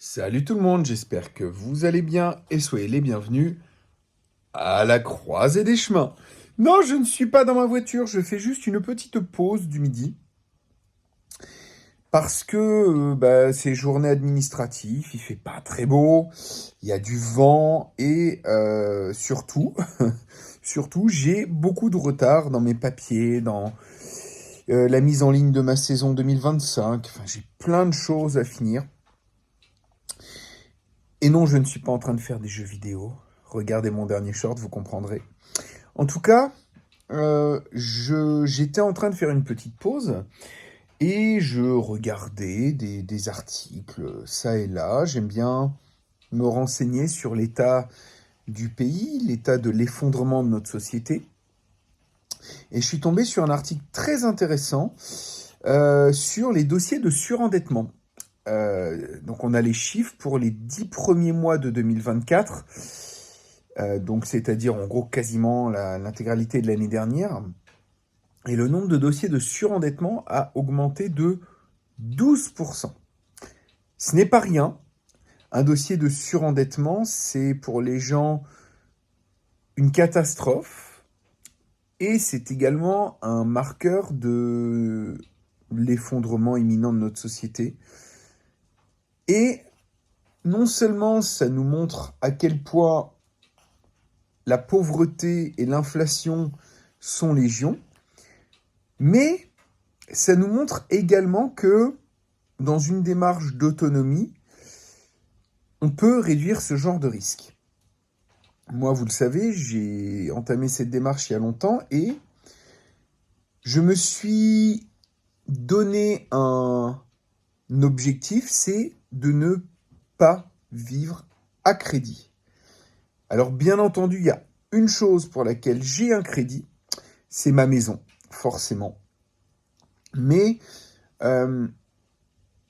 Salut tout le monde, j'espère que vous allez bien et soyez les bienvenus à la croisée des chemins. Non, je ne suis pas dans ma voiture, je fais juste une petite pause du midi parce que c'est journée administrative, il fait pas très beau, il y a du vent et surtout, surtout j'ai beaucoup de retard dans mes papiers, dans la mise en ligne de ma saison 2025, enfin j'ai plein de choses à finir. Et non, je ne suis pas en train de faire des jeux vidéo. Regardez mon dernier short, vous comprendrez. En tout cas, j'étais en train de faire une petite pause et je regardais des articles ça et là. J'aime bien me renseigner sur l'état du pays, l'état de l'effondrement de notre société. Et je suis tombé sur un article très intéressant sur les dossiers de surendettement. Donc on a les chiffres pour les 10 premiers mois de 2024, donc c'est-à-dire en gros quasiment l'intégralité de l'année dernière. Et le nombre de dossiers de surendettement a augmenté de 12%. Ce n'est pas rien. Un dossier de surendettement, c'est pour les gens une catastrophe et c'est également un marqueur de l'effondrement imminent de notre société. Et non seulement ça nous montre à quel point la pauvreté et l'inflation sont légion, mais ça nous montre également que dans une démarche d'autonomie, on peut réduire ce genre de risque. Moi, vous le savez, j'ai entamé cette démarche il y a longtemps et je me suis donné un objectif, c'est de ne pas vivre à crédit. Alors bien entendu, il y a une chose pour laquelle j'ai un crédit, c'est ma maison, forcément. Mais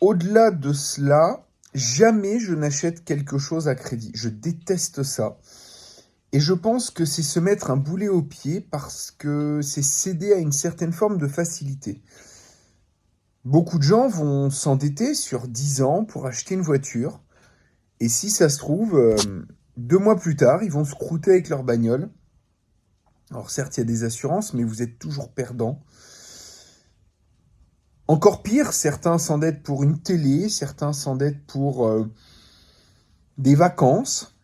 au-delà de cela, jamais je n'achète quelque chose à crédit. Je déteste ça. Et je pense que c'est se mettre un boulet au pied parce que c'est céder à une certaine forme de facilité. Beaucoup de gens vont s'endetter sur 10 ans pour acheter une voiture. Et si ça se trouve, 2 mois plus tard, ils vont se croûter avec leur bagnole. Alors certes, il y a des assurances, mais vous êtes toujours perdant. Encore pire, certains s'endettent pour une télé, certains s'endettent pour des vacances.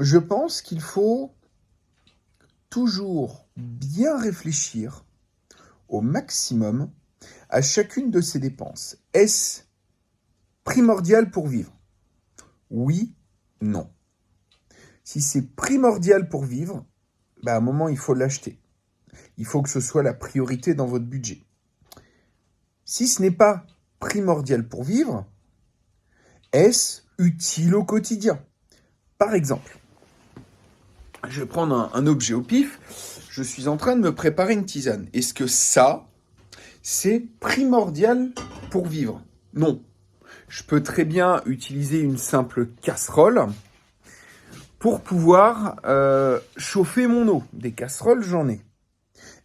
Je pense qu'il faut toujours bien réfléchir au maximum à chacune de ces dépenses. Est-ce primordial pour vivre? Oui, non. Si c'est primordial pour vivre, à un moment, il faut l'acheter. Il faut que ce soit la priorité dans votre budget. Si ce n'est pas primordial pour vivre, est-ce utile au quotidien? Par exemple, je vais prendre un objet au pif. Je suis en train de me préparer une tisane. Est-ce que ça, c'est primordial pour vivre? Non. Je peux très bien utiliser une simple casserole pour pouvoir chauffer mon eau. Des casseroles, j'en ai.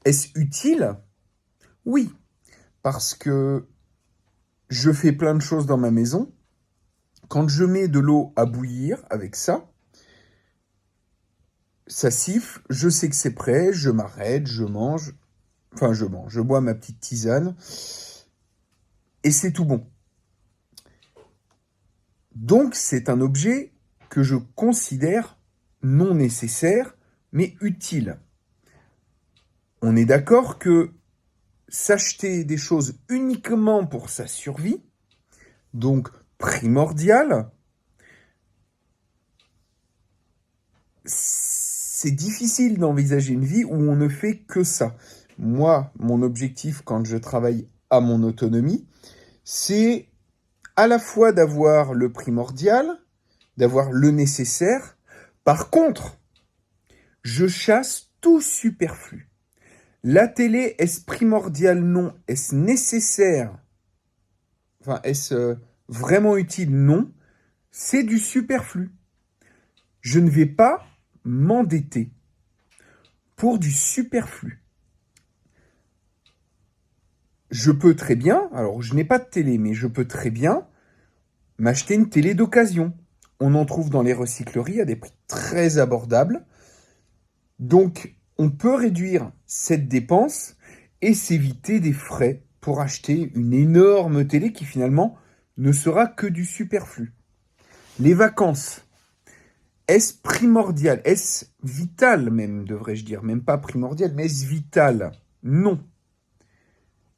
Est-ce utile? Oui. Parce que je fais plein de choses dans ma maison. Quand je mets de l'eau à bouillir avec ça, ça siffle, je sais que c'est prêt, je m'arrête, je mange, je bois ma petite tisane, et c'est tout bon. Donc c'est un objet que je considère non nécessaire, mais utile. On est d'accord que s'acheter des choses uniquement pour sa survie, donc primordial, c'est difficile d'envisager une vie où on ne fait que ça. Moi, mon objectif quand je travaille à mon autonomie, c'est à la fois d'avoir le primordial, d'avoir le nécessaire. Par contre, je chasse tout superflu. La télé, est-ce primordial? Non. Est-ce nécessaire? Est-ce vraiment utile? Non. C'est du superflu. Je ne vais pas m'endetter pour du superflu. Je peux très bien, alors je n'ai pas de télé, mais je peux très bien m'acheter une télé d'occasion. On en trouve dans les recycleries à des prix très abordables. Donc, on peut réduire cette dépense et s'éviter des frais pour acheter une énorme télé qui finalement ne sera que du superflu. Les vacances, est-ce primordial? Est-ce vital même, devrais-je dire? Même pas primordial, mais est-ce vital? Non.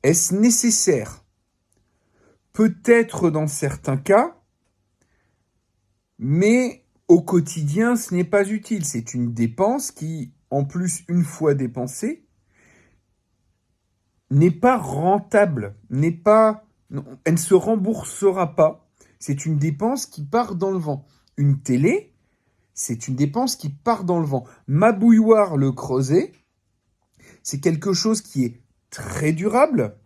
Est-ce nécessaire? Peut-être dans certains cas, mais au quotidien, ce n'est pas utile. C'est une dépense qui, en plus, une fois dépensée, n'est pas rentable, elle ne se remboursera pas. C'est une dépense qui part dans le vent. Une télé, c'est une dépense qui part dans le vent. Ma bouilloire Le Creuset, c'est quelque chose qui est très durable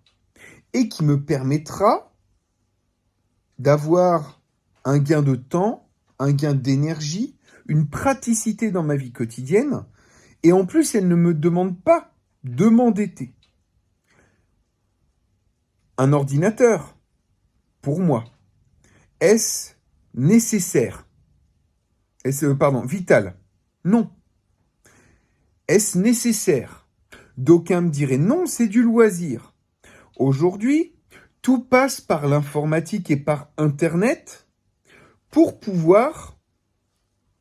et qui me permettra d'avoir un gain de temps, un gain d'énergie, une praticité dans ma vie quotidienne. Et en plus, elle ne me demande pas de m'endetter. Un ordinateur, pour moi, est-ce nécessaire? Est-ce, vital? Non. Est-ce nécessaire? D'aucuns me diraient non, c'est du loisir. Aujourd'hui, tout passe par l'informatique et par Internet pour pouvoir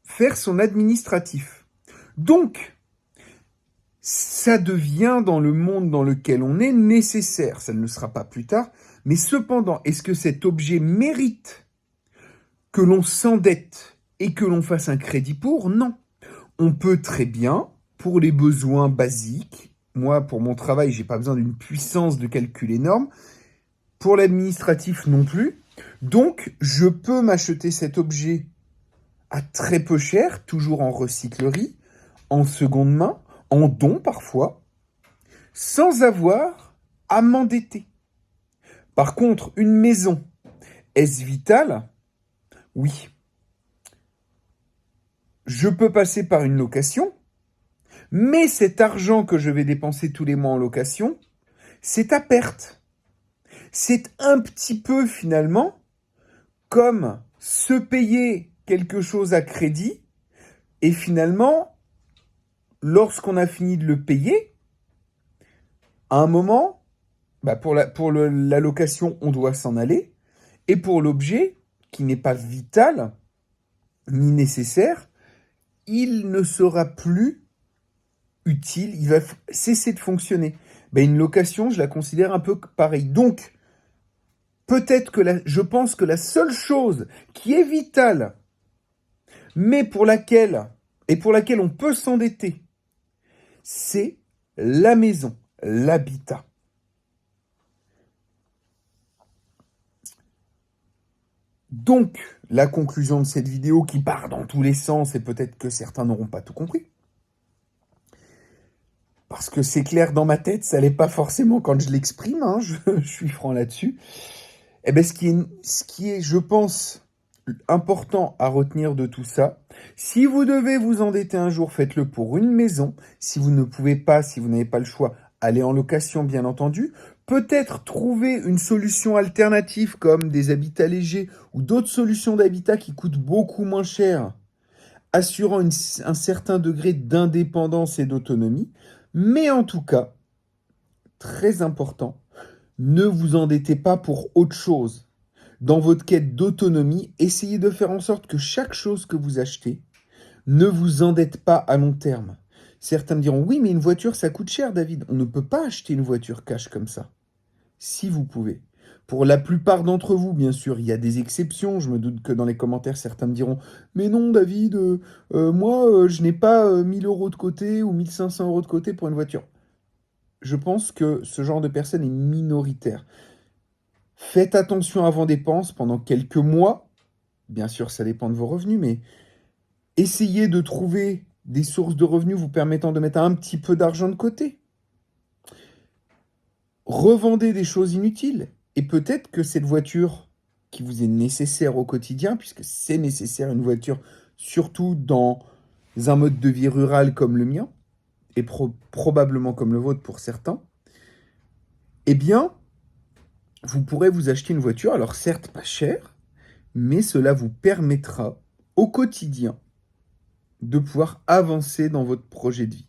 faire son administratif. Donc, ça devient dans le monde dans lequel on est nécessaire. Ça ne le sera pas plus tard. Mais cependant, est-ce que cet objet mérite que l'on s'endette et que l'on fasse un crédit pour? Non. On peut très bien, pour les besoins basiques, moi, pour mon travail, j'ai pas besoin d'une puissance de calcul énorme. Pour l'administratif non plus. Donc, je peux m'acheter cet objet à très peu cher, toujours en recyclerie, en seconde main, en don parfois, sans avoir à m'endetter. Par contre, une maison, est-ce vital? Oui. Je peux passer par une location, mais cet argent que je vais dépenser tous les mois en location, c'est à perte. C'est un petit peu finalement comme se payer quelque chose à crédit et finalement, lorsqu'on a fini de le payer, à un moment, pour la location, on doit s'en aller. Et pour l'objet, qui n'est pas vital ni nécessaire, il ne sera plus utile, il va cesser de fonctionner. Une location, je la considère un peu pareil. Donc, peut-être que je pense que la seule chose qui est vitale, mais pour laquelle on peut s'endetter, c'est la maison, l'habitat. Donc, la conclusion de cette vidéo qui part dans tous les sens, et peut-être que certains n'auront pas tout compris, parce que c'est clair dans ma tête, ça l'est pas forcément quand je l'exprime, je suis franc là-dessus. Ce qui est, je pense, important à retenir de tout ça, si vous devez vous endetter un jour, faites-le pour une maison. Si vous ne pouvez pas, si vous n'avez pas le choix, allez en location, bien entendu. Peut-être trouver une solution alternative comme des habitats légers ou d'autres solutions d'habitat qui coûtent beaucoup moins cher, assurant un certain degré d'indépendance et d'autonomie. Mais en tout cas, très important, ne vous endettez pas pour autre chose. Dans votre quête d'autonomie, essayez de faire en sorte que chaque chose que vous achetez ne vous endette pas à long terme. Certains me diront, oui, mais une voiture, ça coûte cher, David. On ne peut pas acheter une voiture cash comme ça. Si vous pouvez. Pour la plupart d'entre vous, bien sûr, il y a des exceptions. Je me doute que dans les commentaires, certains me diront, mais non, David, moi, je n'ai pas 1000 euros de côté ou 1500 euros de côté pour une voiture. Je pense que ce genre de personne est minoritaire. Faites attention à vos dépenses pendant quelques mois. Bien sûr, ça dépend de vos revenus, mais essayez de trouver des sources de revenus vous permettant de mettre un petit peu d'argent de côté. Revendez des choses inutiles. Et peut-être que cette voiture qui vous est nécessaire au quotidien, puisque c'est nécessaire une voiture, surtout dans un mode de vie rural comme le mien, et probablement comme le vôtre pour certains, eh bien, vous pourrez vous acheter une voiture, alors certes pas chère, mais cela vous permettra au quotidien de pouvoir avancer dans votre projet de vie.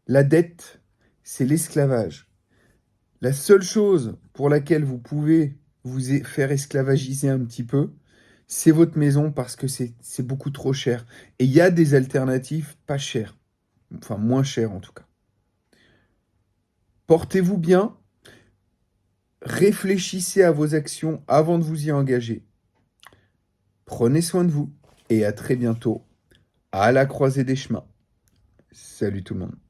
La dette, c'est l'esclavage. La seule chose pour laquelle vous pouvez vous faire esclavagiser un petit peu, c'est votre maison parce que c'est beaucoup trop cher. Et il y a des alternatives pas chères, enfin moins chères en tout cas. Portez-vous bien, réfléchissez à vos actions avant de vous y engager. Prenez soin de vous et à très bientôt à la croisée des chemins. Salut tout le monde.